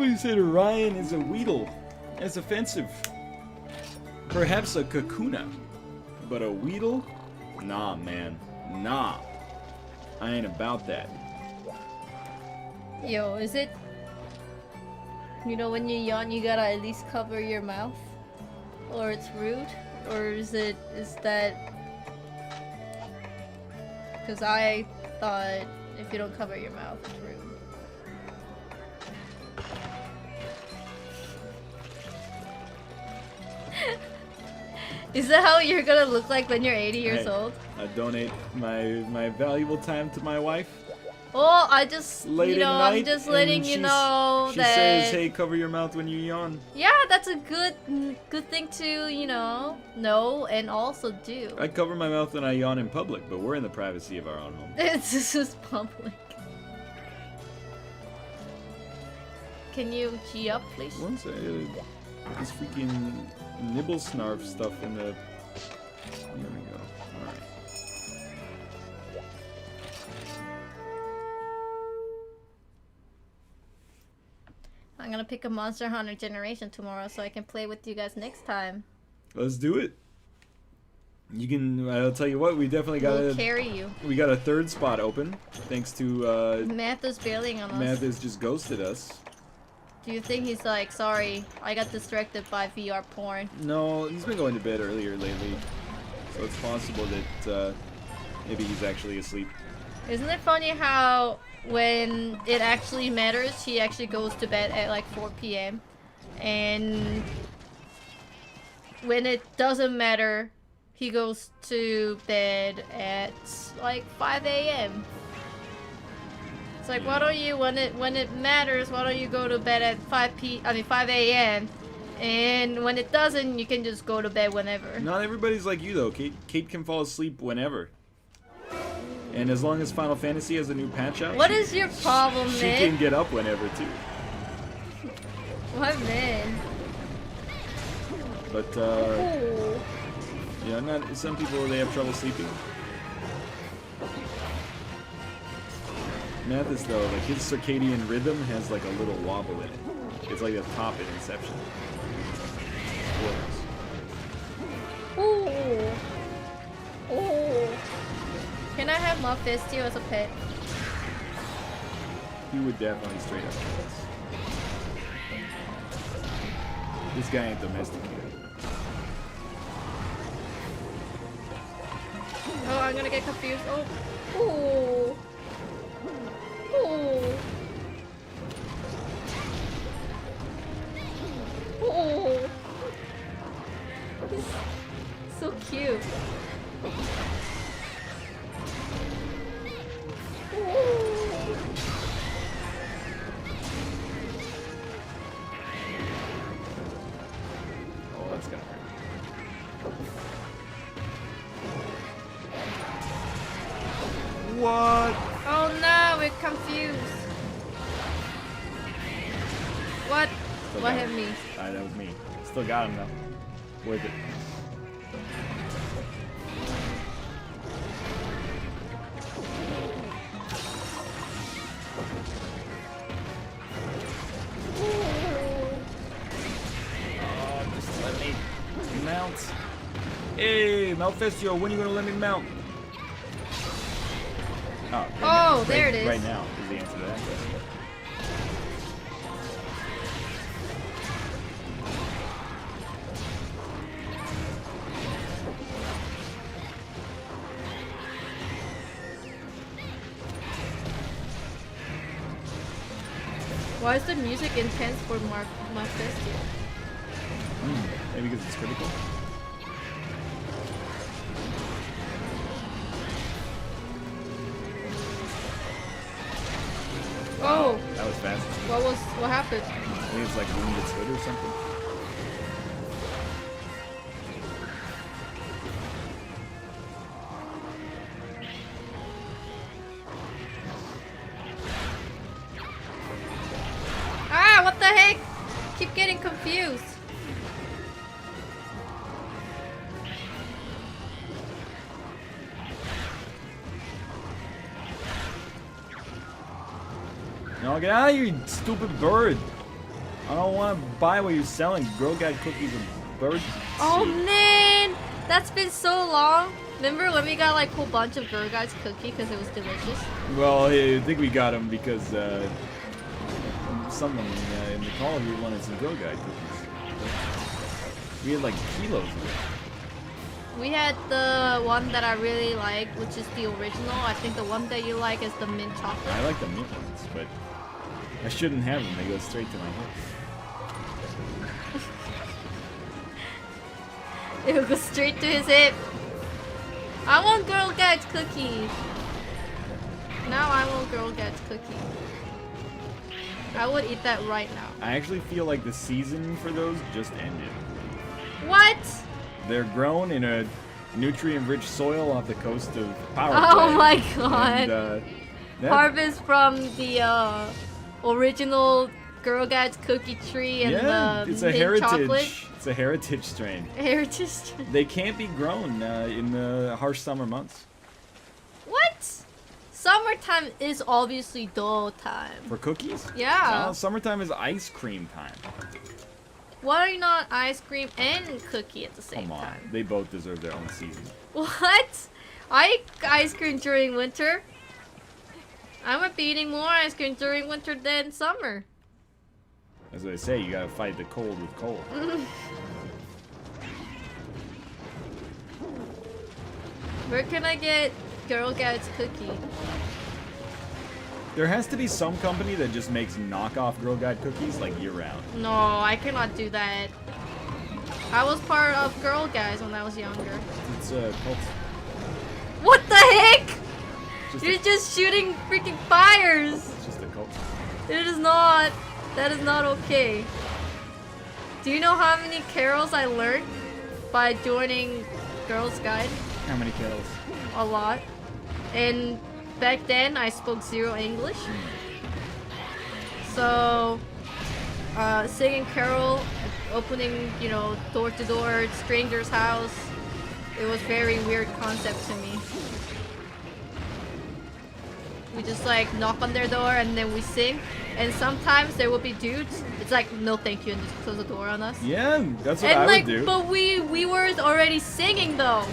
Somebody said Orion is a Weedle. That's offensive. Perhaps a Kakuna. But a Weedle? Nah, man. Nah. I ain't about that. Yo, is it... You know, when you yawn, you gotta at least cover your mouth? Or it's rude? Or is that... Because I thought if you don't cover your mouth, it's rude. Is that how you're gonna look like when you're 80 years old? I donate my valuable time to my wife. Well, I just, Late you know, at night, I'm just letting you know she that... She says, hey, cover your mouth when you yawn. Yeah, that's a good thing to, you know and also do. I cover my mouth when I yawn in public, but we're in the privacy of our own home. This is public. Can you G up, please? Once this freaking nibble snarf stuff in the... There we go. Alright. I'm gonna pick a Monster Hunter Generation tomorrow so I can play with you guys next time. Let's do it. You can. I'll tell you what. We definitely got. We'll carry you. We got a third spot open thanks to. Math is bailing on us. Math has just ghosted us. Do you think he's like, sorry, I got distracted by VR porn? No, he's been going to bed earlier lately, so it's possible that maybe he's actually asleep. Isn't it funny how when it actually matters, he actually goes to bed at like 4 p.m. and when it doesn't matter, he goes to bed at like 5 a.m. It's like, why don't you, when it matters, why don't you go to bed at 5 a.m. and when it doesn't, you can just go to bed whenever. Not everybody's like you though. Kate can fall asleep whenever. And as long as Final Fantasy has a new patch out, what is your problem, man? She can get up whenever too. What, man? But yeah, not some people they have trouble sleeping. Mathis though, like his circadian rhythm has like a little wobble in it. It's like the top in Inception. Ooh. Ooh. Can I have Malfestio as a pet? He would definitely straight up do this. This guy ain't domesticated. Oh, I'm gonna get confused. Oh. Ooh. Ooh. Ooh. He's so cute. Oh, that's gonna hurt. What? Oh no, we're confused. What? What hit me? Alright, that was me. Still got him though. Worth it. Mount. Hey, Malfestio, when are you gonna let me mount? Oh, there it is. Right now is the answer to that question. Why is the music intense for Malfestio? Maybe because it's critical. Oh! That was fast. What happened? I think it's like wounded its hood or something. Ah, what the heck? Keep getting confused. No, get out of here, you stupid bird. I don't want to buy what you're selling. Girl Guide cookies and bird Oh seed. man, that's been so long. Remember when we got like a whole bunch of Girl Guides cookie because it was delicious? Well, I think we got them because someone in the call here wanted some Girl Guide cookies. We had like kilos of it. We had the one that I really like, which is the original. I think the one that you like is the mint chocolate. I like the mint ones, but I shouldn't have them. They go straight to my head. It will go straight to his hip. I want Girl Guides cookies. Now I want Girl Guides cookies. I would eat that right now. I actually feel like the season for those just ended. What? They're grown in a nutrient-rich soil off the coast of Power Oh Play. my god. And, Harvest from the original Girl Guides cookie tree and yeah, the it's a mint heritage. chocolate. It's a heritage strain. Heritage. They can't be grown in the harsh summer months. What? Summertime is obviously dull time. For cookies? Yeah. No, summertime is ice cream time. Why not ice cream and cookie at the same Come on, time? they both deserve their own season. What? I eat ice cream during winter. I might be eating more ice cream during winter than summer. As I say, you gotta fight the cold with cold. Where can I get Girl Guides cookie? There has to be some company that just makes knockoff Girl Guide cookies like year-round. No, I cannot do that. I was part of Girl Guides when I was younger. It's a cult. What the heck? Just You're just shooting freaking fires. It's just a cult. It is not. That is not okay. Do you know how many carols I learned by joining Girls Guide? How many kills? A lot. And back then I spoke zero English. So singing carol, opening, you know, door to door, stranger's house. It was very weird concept to me. We just like knock on their door and then we sing. And sometimes there will be dudes. It's like no thank you and just close the door on us. Yeah, that's what And I like, would do. but we were already singing though.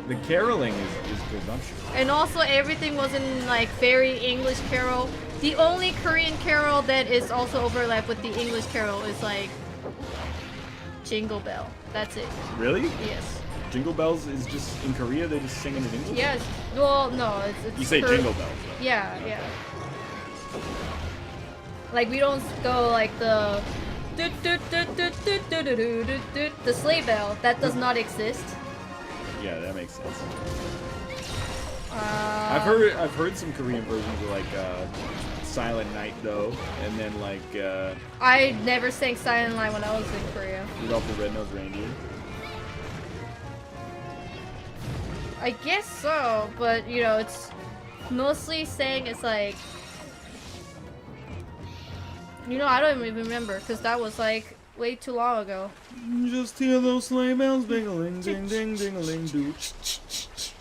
The caroling is presumptuous. And also everything was in like very English carol. The only Korean carol that is also overlapped with the English carol is like Jingle Bell. That's it. Really? Yes. Jingle Bells is just in Korea. They just sing it in English. Yes. Well, no, it's You say Jingle Bells. Though. Yeah, yeah. Like we don't go like the the sleigh bell. That does not exist. Yeah, that makes sense. Uh, I've heard some Korean versions of like Silent Night though, and then like I never sang Silent Night when I was in Korea. Rudolph the Red-Nosed Reindeer. I guess so, but you know, it's mostly saying it's like, you know, I don't even remember because that was like way too long ago. Just hear those sleigh bells ding-a-ling, ding ding ding-a-ling do.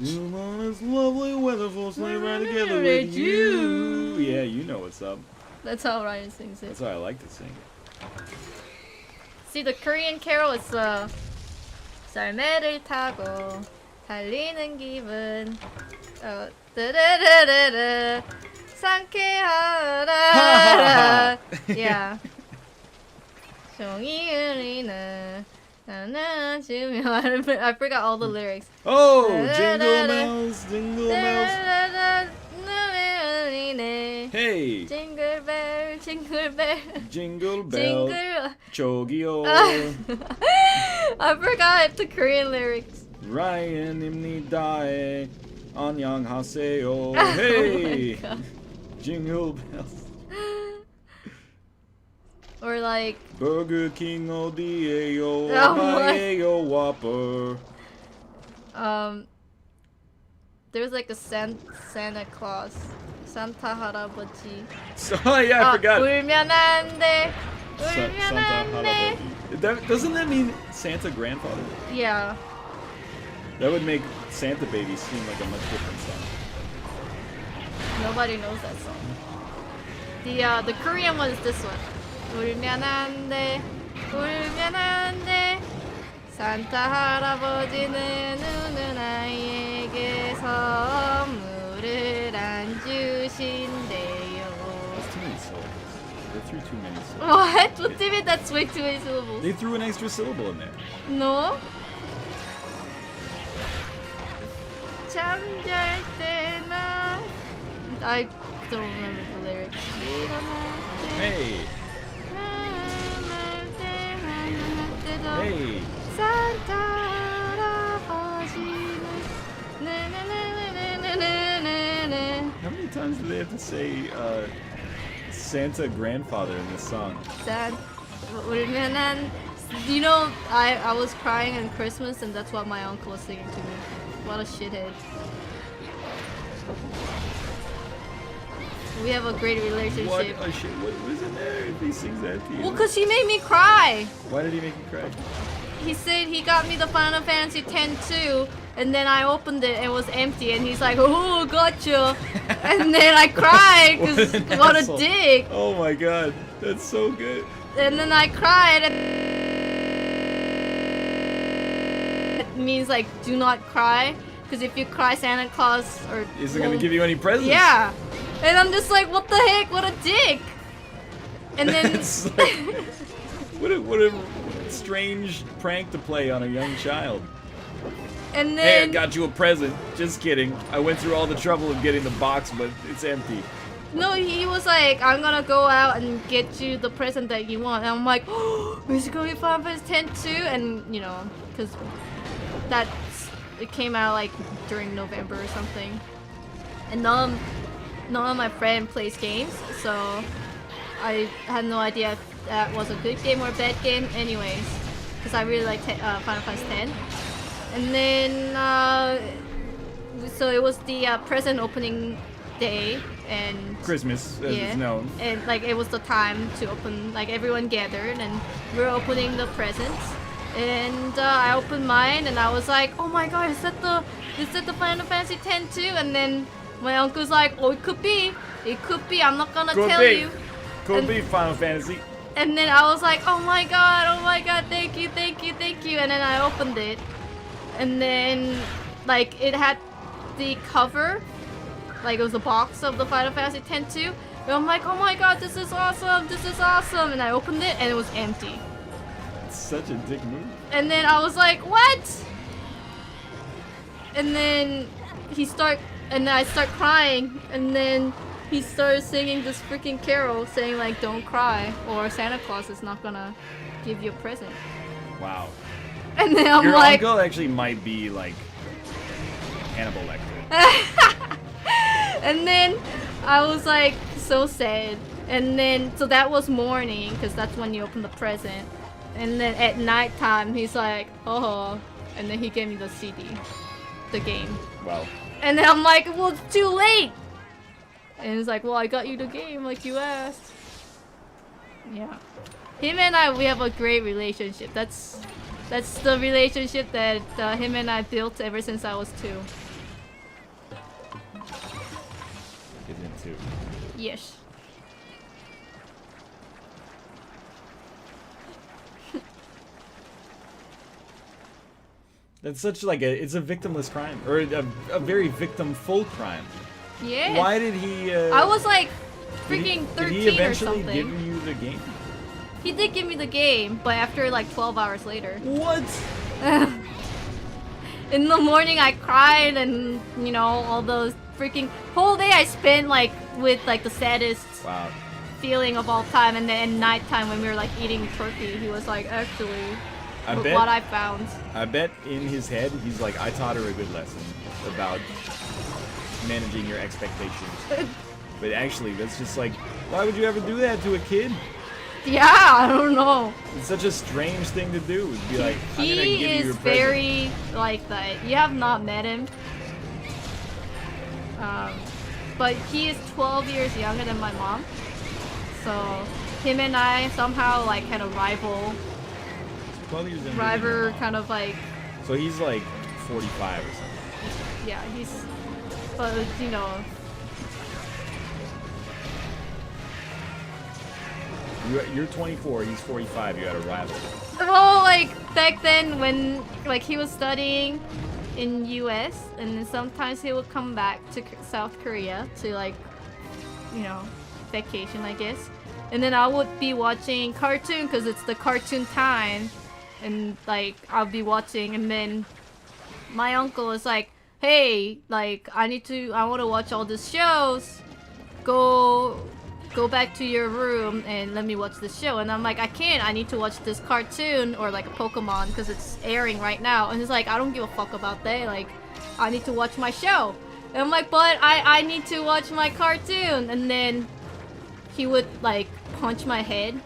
You on this lovely weather for sleigh ride together with you. Yeah, you know what's up. That's how Ryan sings it. That's how I like to sing. See, the Korean carol is 썰매를 타고 달리는 기분. 따라라라라 상쾌하라. Yeah. 종이 흐리는 I forgot all the lyrics. Oh, jingle bells, jingle bells. Hey, Jingle bell, jingle bell. jingle bell, Jingle. 저기요. I forgot the Korean lyrics. 라이언입니다에 안녕하세요. Oh Hey, my God. jingle bells. Or like, Burger King 어디에요? Oh my. 나예요 Whopper. there's like a Santa Claus, Santa 할아버지. So yeah, I forgot. 울면 안 돼. 울면 Santa 안 돼. That, doesn't that mean Santa grandfather? Yeah. That would make Santa Baby seem like a much different song. Nobody knows that song. The Korean one is this one. 울면 안 돼. 울면 안 돼. 산타 할아버지는 우는 아이에게 선물을 안 주신대요. That's too many syllables. They threw too many syllables. What? What do you mean that's way too many syllables? They threw an extra syllable in there. No? 잠잘 때나 I don't remember the lyrics. Hey! Hey! 산타 할아버지는 How many times do they have to say Santa grandfather in this song? 울면 안 You know, I was crying on Christmas and that's what my uncle was singing to me. What a shithead. We have a great relationship. What a shit. What was in there if he sings that to you? Well, cause he made me cry. Why did he make you cry? He said he got me the Final Fantasy X too, and then I opened it and it was empty, and he's like, "Oh, gotcha," and then I cried because what a dick. Oh my god, that's so good. And then I cried, and it means like do not cry, because if you cry, Santa Claus or Isn't gonna give you any presents. Yeah, and I'm just like, what the heck? What a dick. And then It's like, what a strange prank to play on a young child. and Hey, I then got you a present. Just kidding. I went through all the trouble of getting the box, but it's empty. no, he was like, I'm gonna go out and get you the present that you want. And I'm like, oh, is it gonna be Final Fantasy X too? And you know, because it came out like during November or something. And none of my friend plays games, so I had no idea if that was a good game or a bad game. Anyways, because I really like Final Fantasy X. And then so it was the present opening day and Christmas, as it's known. and like it was the time to open, like everyone gathered and we were opening the presents, and I opened mine and I was like, oh my god, is that the Final Fantasy X too? And then my uncle's like, oh, it could be, I'm not gonna tell you. Could be Final Fantasy. And then I was like, oh my god, thank you. And then I opened it, and then like it had the cover, like it was a box of the Final Fantasy X too. And I'm like, oh my god, this is awesome. And I opened it and it was empty. It's such a dick move. And then I was like, what? And then I start crying, and then he started singing this freaking carol saying like, don't cry or Santa Claus is not gonna give you a present. Wow. And then I'm Your like, uncle actually might be like Hannibal Lecter. and then I was like so sad. And then so that was morning, because that's when you open the present. And then at nighttime he's like, oh, and then he gave me the CD, the game. Wow. And then I'm like, well, it's too late. And he's like, well, I got you the game like you asked. Yeah. Him and I, we have a great relationship. That's the relationship that him and I built ever since I was 2. Isn't too. Yes. That's such like it's a victimless crime, or a very victim-full crime. Yeah. Why did he? I was like freaking 13 Did he eventually or something. give you the game? He did give me the game, but after like 12 hours later. What? In the morning I cried, and you know, all those freaking whole day I spent like with like the saddest Wow. feeling of all time. And then at nighttime when we were like eating turkey, he was like, actually, what I found. I bet in his head he's like, I taught her a good lesson about managing your expectations. But actually, that's just like, why would you ever do that to a kid? Yeah, I don't know. It's such a strange thing to do. It'd be like, I'm gonna He give you is your present. very like that. You have not met him. But he is 12 years younger than my mom. So him and I somehow like had a 12 years younger than rival your mom. kind of like, So he's like 45 or something. yeah, he's, but you know. You're 24. He's 45. You had a rival. Well, like back then when like he was studying in US, and then sometimes he would come back to South Korea to like, you know, vacation, I guess. And then I would be watching cartoon because it's the cartoon time, and like I'll be watching, and then my uncle is like, "Hey, like I want to watch all these shows. Go back to your room and let me watch this show." And I'm like, "I can't. I need to watch this cartoon or like a Pokemon because it's airing right now." And he's like, "I don't give a fuck about that. Like, I need to watch my show." And I'm like, "But I need to watch my cartoon." And then he would like punch my head,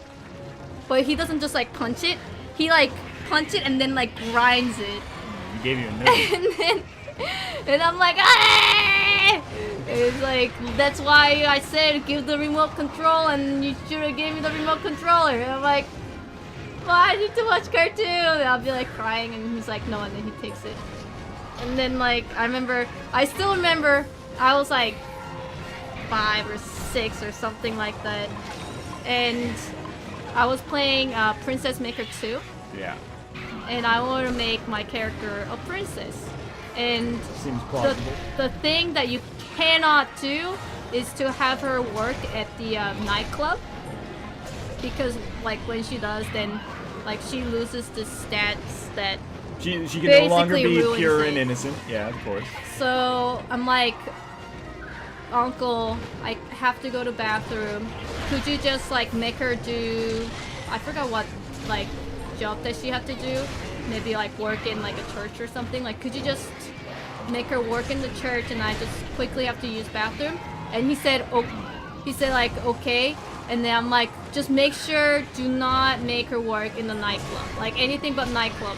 but he doesn't just like punch it. He like punch it and then like grinds it. He gave you a nerve. And I'm like, ah! It's like, that's why I said give the remote control, and you should have gave me the remote controller. And I'm like, well, I need to watch cartoon. And I'll be like crying, and he's like, no, and then he takes it. And then like, I still remember, I was like 5 or 6 or something like that. And I was playing Princess Maker 2. Yeah. And I want to make my character a princess. And seems plausible. The thing that you cannot do is to have her work at the nightclub, because like when she does, then like she loses the stats that she can no longer be ruins pure it. and innocent. Yeah, of course. So I'm like, "Uncle, I have to go to bathroom. Could you just like make her do, I forgot what like job that she had to do, maybe like work in like a church or something, like could you just make her work in the church and I just quickly have to use bathroom?" And he said, "Oh," he said like, "Okay." And then I'm like, "Just make sure do not make her work in the nightclub, like anything but nightclub."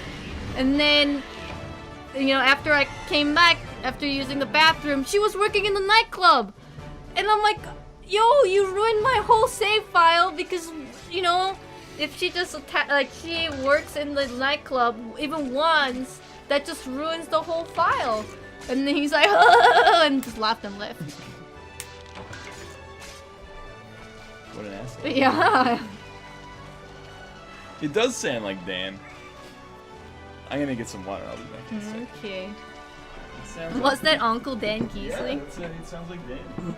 And then, you know, after I came back after using the bathroom, she was working in the nightclub. And I'm like, "Yo, you ruined my whole save file," because, you know, if she just like she works in the nightclub even once, that just ruins the whole file. And then he's like, "Oh," and just laughed and left. What an ass. Yeah. It does sound like Dan. I'm gonna get some water. I'll be back in a second. Okay. It sounds Was like that Uncle Dan Giesling? Yeah, it sounds like Dan.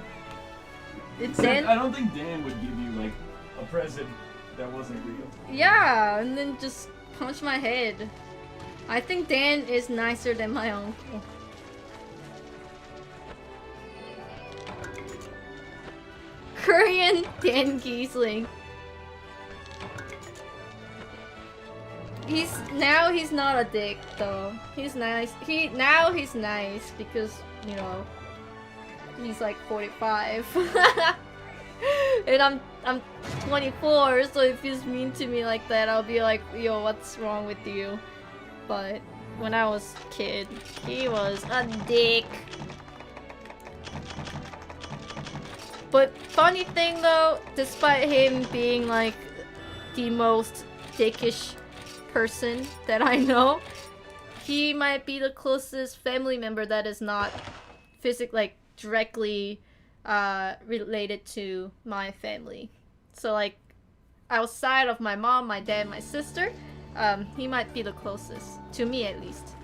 It's I Dan? don't think Dan would give you like a present that wasn't real. Yeah, and then just punch my head. I think Dan is nicer than my uncle. Korean Dan Giesling. He's not a dick though. He's nice. He's nice because, you know, he's like 45. And I'm 24, so if he's mean to me like that, I'll be like, "Yo, what's wrong with you?" But when I was a kid, he was a dick. But funny thing though, despite him being like the most dickish person that I know, he might be the closest family member that is not like directly related to my family. So like outside of my mom, my dad, my sister, he might be the closest to me at least.